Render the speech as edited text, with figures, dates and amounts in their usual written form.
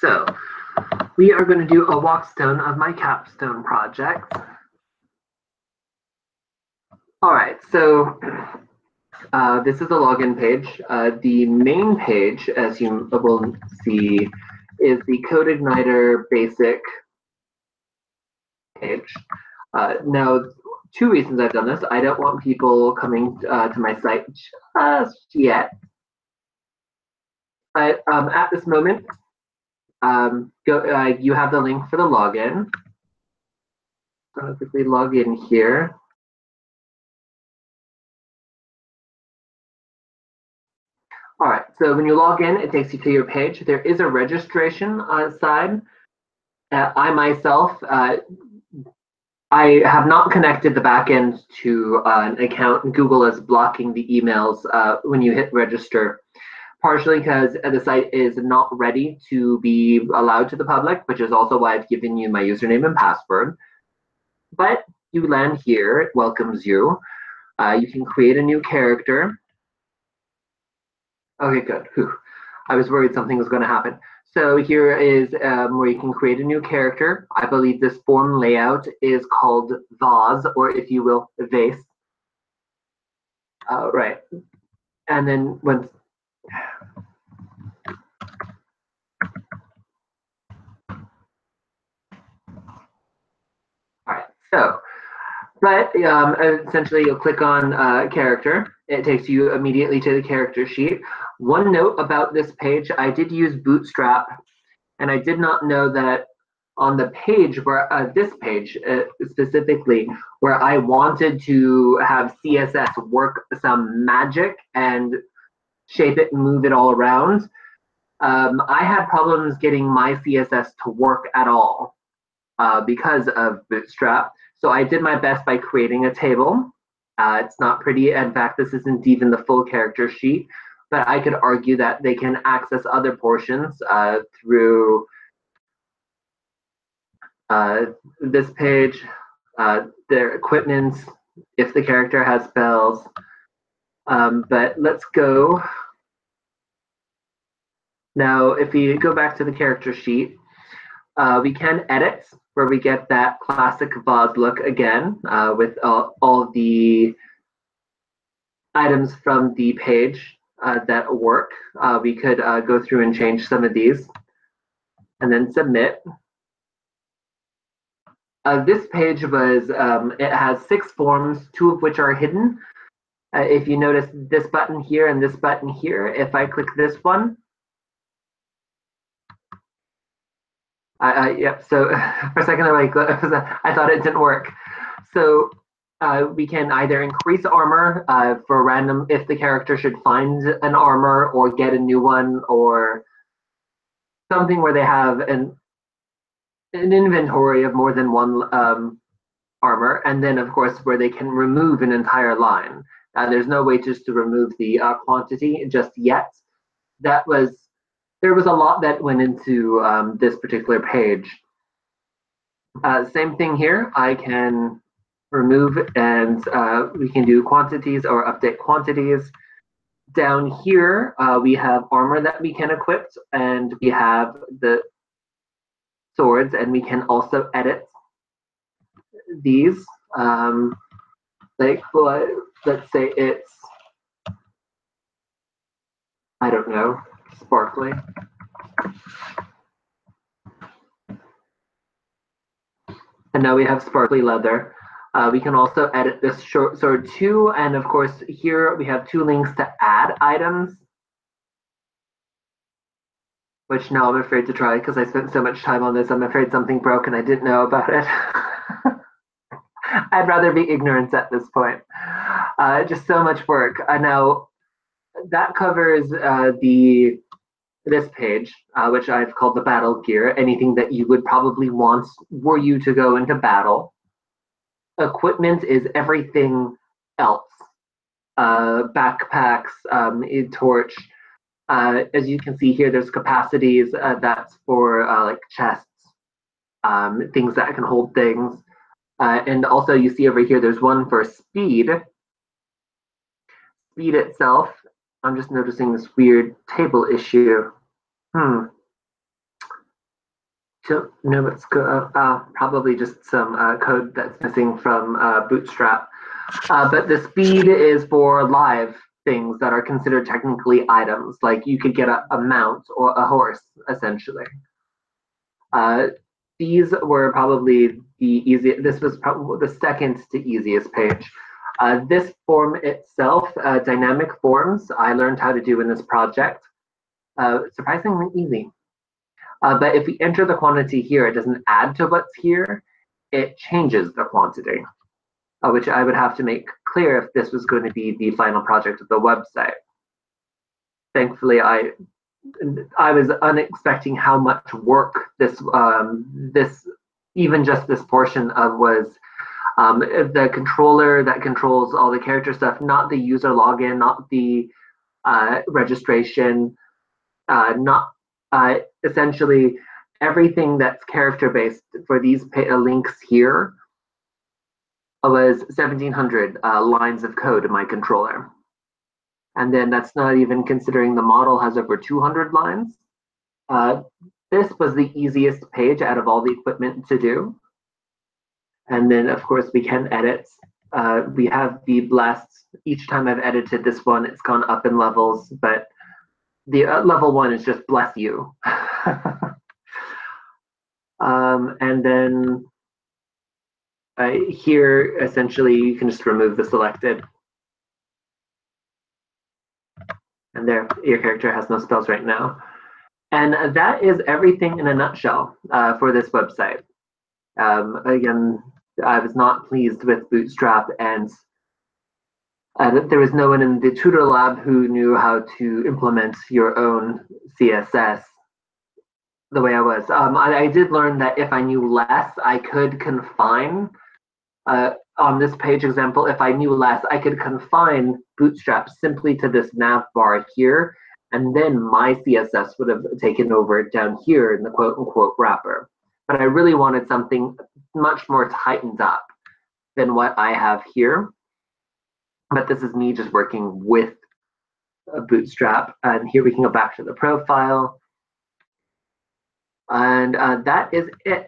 so we are going to do a Walkthough of my Capstone project. All right, so this is the login page. The main page, as you will see, is the CodeIgniter basic page. Now, two reasons I've done this. I don't want people coming to my site just yet. But at this moment, you have the link for the login. I'm going to quickly log in here. All right, so when you log in, it takes you to your page. There is a registration side. I myself, I have not connected the backend to an account. Google is blocking the emails when you hit register, partially because the site is not ready to be allowed to the public, which is also why I've given you my username and password. But you land here, it welcomes you. You can create a new character. Okay, good. Whew. I was worried something was going to happen. So here is where you can create a new character. I believe this form layout is called vase, or if you will, vase. Right. And then once. All right. So, but essentially you'll click on character. It takes you immediately to the character sheet. One note about this page, I did use Bootstrap, and I did not know that on the page where this page specifically, where I wanted to have CSS work some magic and shape it and move it all around, I had problems getting my CSS to work at all because of Bootstrap. So I did my best by creating a table. It's not pretty. In fact, this isn't even the full character sheet, but I could argue that they can access other portions through this page, their equipment, if the character has spells. But let's go. Now, if we go back to the character sheet, we can edit, where we get that classic vase look again with all the items from the page that work. We could go through and change some of these and then submit. This page was, it has 6 forms, 2 of which are hidden. If you notice this button here and this button here, if I click this one, yep, so for a second I thought it didn't work. So we can either increase armor for random, if the character should find an armor or get a new one, or something where they have an inventory of more than one armor, and then of course where they can remove an entire line. There's no way just to remove the quantity just yet. There was a lot that went into this particular page. Same thing here. I can remove and we can do quantities or update quantities. Down here, we have armor that we can equip, and we have the swords, and we can also edit these. Like, let's say it's, I don't know, sparkly. And now we have sparkly leather. We can also edit this short sword too, and of course here we have 2 links to add items, which now I'm afraid to try because I spent so much time on this. I'm afraid something broke and I didn't know about it. I'd rather be ignorant at this point. Just so much work. Now that covers this page, which I've called the battle gear. Anything that you would probably want were you to go into battle. Equipment is everything else. Backpacks, a torch. As you can see here, there's capacities. That's for like chests, things that can hold things. And also you see over here, there's one for speed. Speed itself, I'm just noticing this weird table issue. don't know what's probably just some code that's missing from Bootstrap. But the speed is for live things that are considered technically items, like you could get a mount or a horse, essentially. These were probably the easiest. This was probably the second to easiest page. This form itself, dynamic forms, I learned how to do in this project. Surprisingly easy. But if we enter the quantity here, it doesn't add to what's here, it changes the quantity, which I would have to make clear if this was going to be the final project of the website. Thankfully, I was unexpecting how much work this even just this portion of was the controller that controls all the character stuff, not the user login, not the registration, not essentially everything that's character based for these links here was 1,700 lines of code in my controller. And then that's not even considering the model has over 200 lines. This was the easiest page out of all the equipment to do. And then, of course, we can edit. We have the blessed. Each time I've edited this one, it's gone up in levels, but the level 1 is just bless you. And then here, essentially, you can just remove the selected. And there, your character has no spells right now. And that is everything in a nutshell for this website. Again, I was not pleased with Bootstrap, and there was no one in the tutor lab who knew how to implement your own CSS the way I was. I did learn that if I knew less, I could confine, on this page example, if I knew less, I could confine Bootstrap simply to this nav bar here, and then my CSS would have taken over down here in the quote-unquote wrapper. But I really wanted something much more tightened up than what I have here. But this is me just working with a Bootstrap. And here we can go back to the profile. And that is it.